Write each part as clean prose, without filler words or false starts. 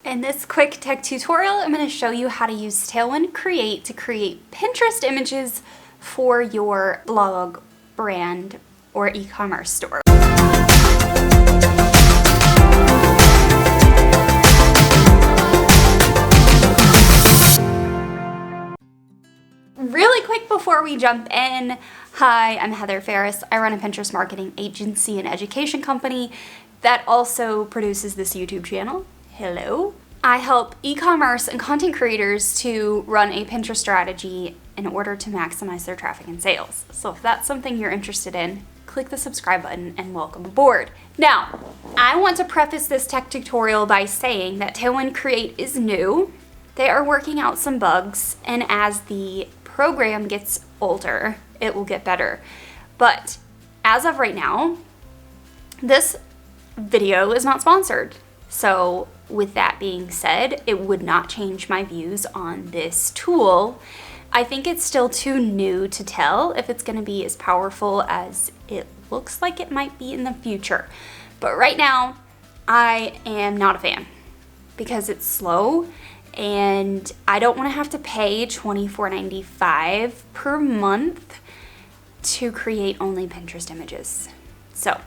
In this quick tech tutorial, I'm going to show you how to use Tailwind Create to create Pinterest images for your blog, brand, or e-commerce store. Really quick before we jump in, hi, I'm Heather Ferris. I run a Pinterest marketing agency and education company that also produces this YouTube channel. Hello. I help e-commerce and content creators to run a Pinterest strategy in order to maximize their traffic and sales. So if that's something you're interested in, click the subscribe button and welcome aboard. Now, I want to preface this tech tutorial by saying that Tailwind Create is new. They are working out some bugs, and as the program gets older, it will get better. But as of right now, this video is not sponsored. So with that being said, it would not change my views on this tool. I think it's still too new to tell if it's going to be as powerful as it looks like it might be in the future. But right now, I am not a fan because it's slow and I don't want to have to pay $24.95 per month to create only Pinterest images. So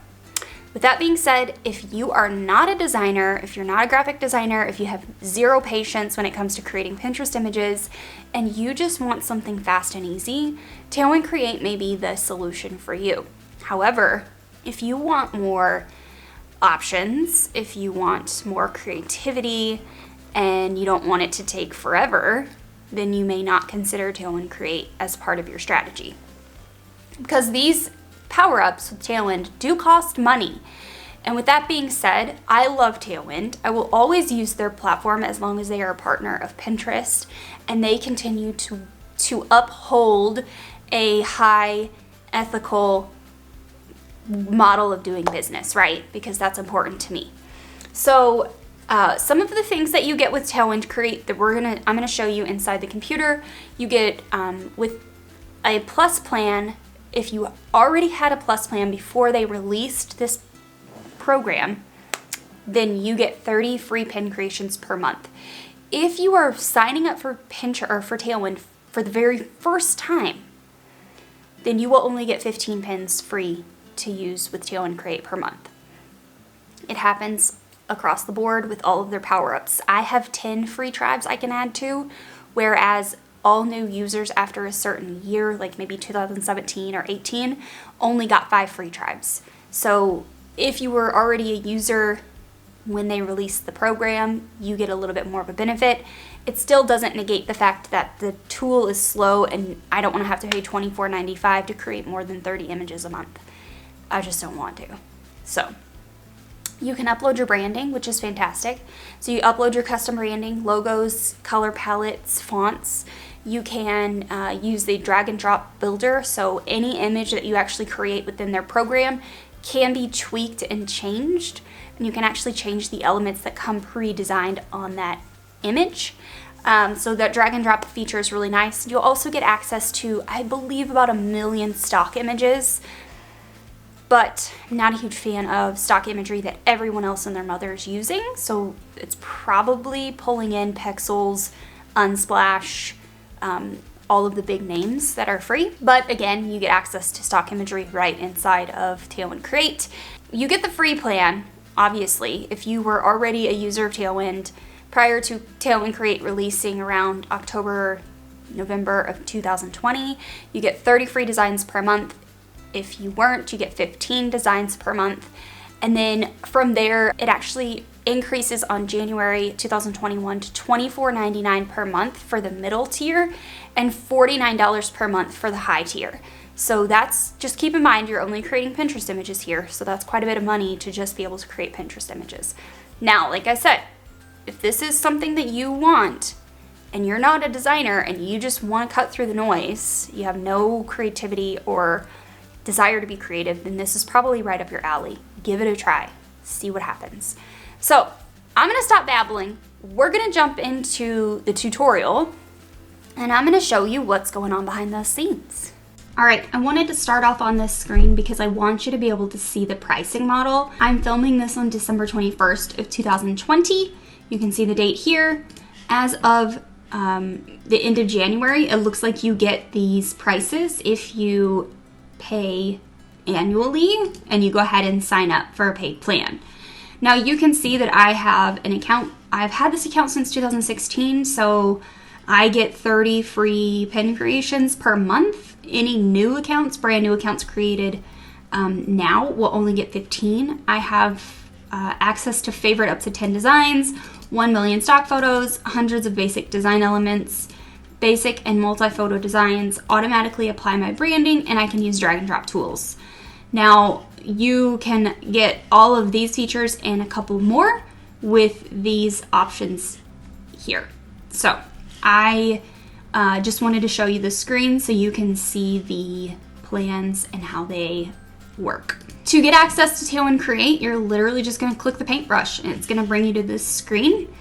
with that being said, if you are not a designer, if you're not a graphic designer, if you have zero patience when it comes to creating Pinterest images, and you just want something fast and easy, Tailwind Create may be the solution for you. However, if you want more options, if you want more creativity, and you don't want it to take forever, then you may not consider Tailwind Create as part of your strategy. Because these power-ups with Tailwind do cost money. And with that being said, I love Tailwind. I will always use their platform as long as they are a partner of Pinterest and they continue to uphold a high ethical model of doing business, right? Because that's important to me. So some of the things that you get with Tailwind Create that I'm gonna show you inside the computer. You get with a plus plan. If you already had a plus plan before they released this program, then you get 30 free pin creations per month. If you are signing up for Pinterest or for Tailwind for the very first time, then you will only get 15 pins free to use with Tailwind Create per month. It happens across the board with all of their power-ups. I have 10 free tribes I can add to, whereas all new users after a certain year, like maybe 2017 or 18, only got 5 free tribes. So if you were already a user when they released the program, you get a little bit more of a benefit. It still doesn't negate the fact that the tool is slow and I don't want to have to pay $24.95 to create more than 30 images a month. I just don't want to. So you can upload your branding, which is fantastic. So you upload your custom branding, logos, color palettes, fonts. You can use the drag and drop builder, so any image that you actually create within their program can be tweaked and changed, and you can actually change the elements that come pre-designed on that image. So that drag and drop feature is really nice. You'll also get access to, I believe, about 1 million stock images, but I'm not a huge fan of stock imagery that everyone else and their mother is using, so it's probably pulling in Pexels, Unsplash, all of the big names that are free. But again, you get access to stock imagery right inside of Tailwind Create. You get the free plan, obviously, if you were already a user of Tailwind prior to Tailwind Create releasing around October, November of 2020. You get 30 free designs per month. If you weren't, you get 15 designs per month. And then from there, it actually increases on January 2021 to $24.99 per month for the middle tier and $49 per month for the high tier. So that's, just keep in mind, you're only creating Pinterest images here. So that's quite a bit of money to just be able to create Pinterest images. Now, like I said, if this is something that you want and you're not a designer and you just want to cut through the noise, you have no creativity or desire to be creative, then this is probably right up your alley. Give it a try. See what happens. So I'm going to stop babbling. We're going to jump into the tutorial and I'm going to show you what's going on behind the scenes. All right, I wanted to start off on this screen because I want you to be able to see the pricing model. I'm filming this on December 21st of 2020. You can see the date here. As of the end of January, it looks like you get these prices if you pay annually and you go ahead and sign up for a paid plan. Now you can see that I have an account. I've had this account since 2016, so I get 30 free pin creations per month. Any new accounts, brand new accounts created now will only get 15. I have access to favorite up to 10 designs, 1 million stock photos, hundreds of basic design elements, basic and multi-photo designs, automatically apply my branding, and I can use drag and drop tools. Now, you can get all of these features and a couple more with these options here. So, I just wanted to show you the screen so you can see the plans and how they work. To get access to Tailwind Create, you're literally just going to click the paintbrush and it's going to bring you to this screen.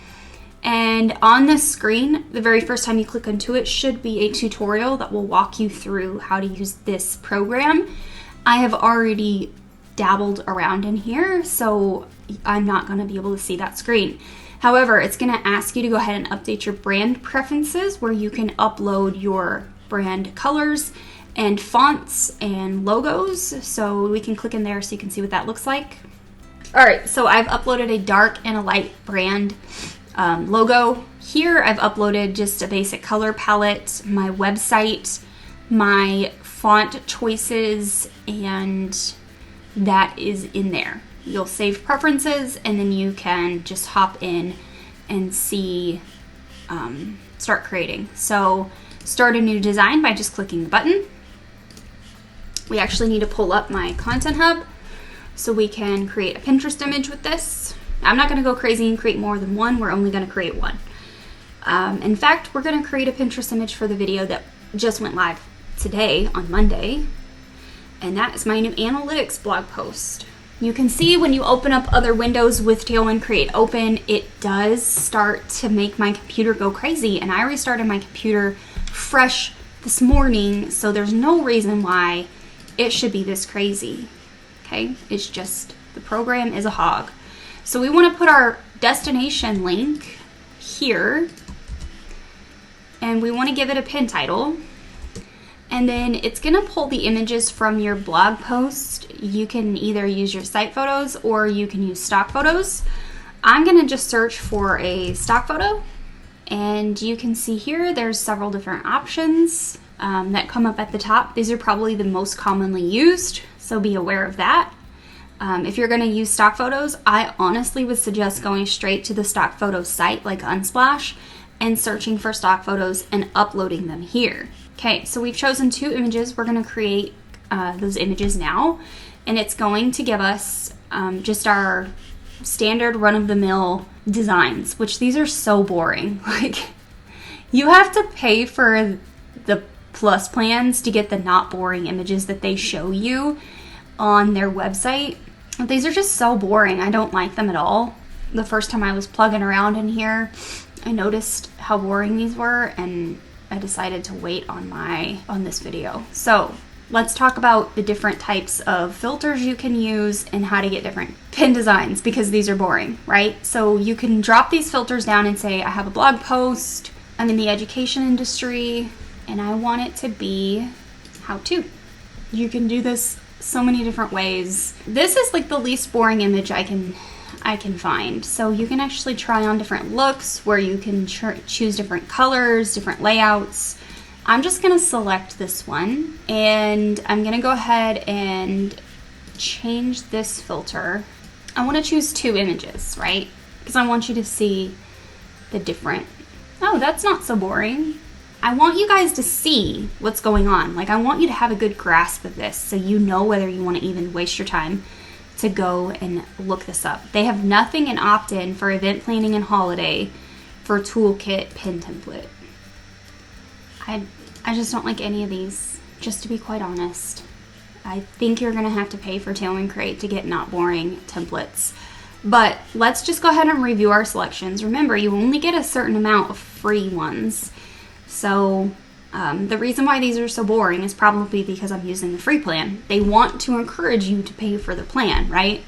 And on this screen, the very first time you click into it should be a tutorial that will walk you through how to use this program. I have already dabbled around in here, so I'm not going to be able to see that screen. However, it's going to ask you to go ahead and update your brand preferences where you can upload your brand colors and fonts and logos. So we can click in there so you can see what that looks like. All right, so I've uploaded a dark and a light brand logo. Here I've uploaded just a basic color palette, my website, my font choices, and that is in there. You'll save preferences and then you can just hop in and see, start creating. So start a new design by just clicking the button. We actually need to pull up my content hub so we can create a Pinterest image with this. I'm not going to go crazy and create more than one. We're only going to create one. In fact, we're going to create a Pinterest image for the video that just went live today on Monday. And that is my new analytics blog post. You can see when you open up other windows with Tailwind Create open, it does start to make my computer go crazy. And I restarted my computer fresh this morning, so there's no reason why it should be this crazy. Okay, it's just the program is a hog. So we want to put our destination link here, and we want to give it a pin title. And then it's going to pull the images from your blog post. You can either use your site photos or you can use stock photos. I'm going to just search for a stock photo. And you can see here there's several different options that come up at the top. These are probably the most commonly used, so be aware of that. If you're going to use stock photos, I honestly would suggest going straight to the stock photos site like Unsplash and searching for stock photos and uploading them here. Okay, so we've chosen 2 images. We're going to create those images now, and it's going to give us just our standard run-of-the-mill designs, which these are so boring. Like, you have to pay for the plus plans to get the not boring images that they show you on their website. These are just so boring. I don't like them at all. The first time I was plugging around in here, I noticed how boring these were, and I decided to wait on this video. So let's talk about the different types of filters you can use and how to get different pin designs, because these are boring, right? So you can drop these filters down and say, I have a blog post, I'm in the education industry, and I want it to be how to. You can do this so many different ways. This is like the least boring image I can find. So you can actually try on different looks where you can choose different colors, different layouts. I'm just going to select this one, and I'm going to go ahead and change this filter. I want to choose 2 images, right? Because I want you to see the different. Oh, that's not so boring. I want you guys to see what's going on. Like, I want you to have a good grasp of this so you know whether you want to even waste your time to go and look this up. They have nothing in opt-in for event planning and holiday for toolkit pin template. I just don't like any of these, just to be quite honest. I think you're gonna have to pay for Tailwind Create to get not boring templates. But let's just go ahead and review our selections. Remember, you only get a certain amount of free ones. So the reason why these are so boring is probably because I'm using the free plan. They want to encourage you to pay for the plan, right?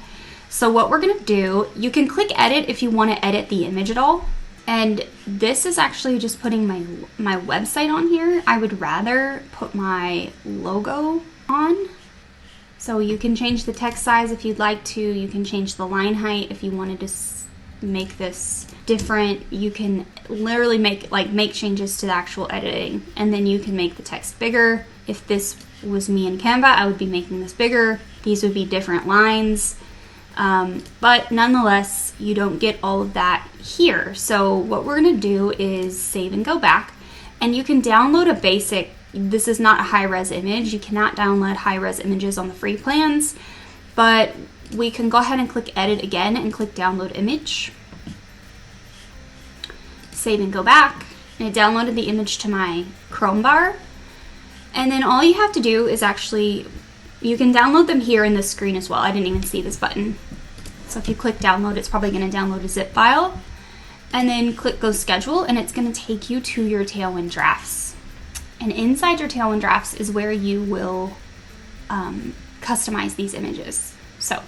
So what we're gonna do, you can click edit if you wanna edit the image at all. And this is actually just putting my website on here. I would rather put my logo on. So you can change the text size if you'd like to. You can change the line height if you wanted to make this different. You can literally make changes to the actual editing, and then you can make the text bigger. If this was me in Canva, I would be making this bigger. These would be different lines. But nonetheless, you don't get all of that here. So what we're going to do is save and go back, and you can download a basic. This is not a high-res image. You cannot download high-res images on the free plans, but we can go ahead and click edit again and click download image. Save and go back, and it downloaded the image to my Chrome bar. And then all you have to do is actually, you can download them here in this screen as well. I didn't even see this button. So if you click download, it's probably going to download a zip file. And then click go schedule, and it's going to take you to your Tailwind drafts. And inside your Tailwind drafts is where you will customize these images. So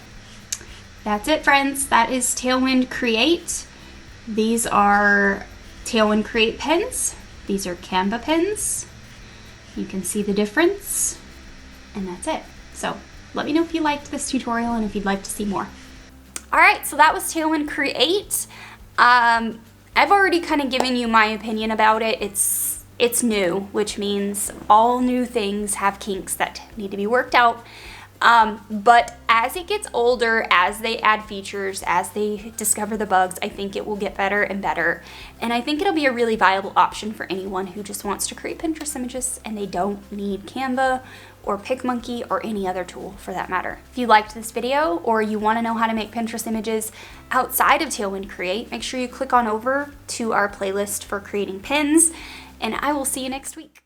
that's it, friends. That is Tailwind Create. These are Tailwind Create pens. These are Canva pens. You can see the difference, and that's it. So let me know if you liked this tutorial and if you'd like to see more. All right, so that was Tailwind Create. I've already kind of given you my opinion about it. It's new, which means all new things have kinks that need to be worked out. But as it gets older, as they add features, as they discover the bugs, I think it will get better and better. And I think it'll be a really viable option for anyone who just wants to create Pinterest images and they don't need Canva or PicMonkey or any other tool for that matter. If you liked this video or you want to know how to make Pinterest images outside of Tailwind Create, make sure you click on over to our playlist for creating pins, and I will see you next week.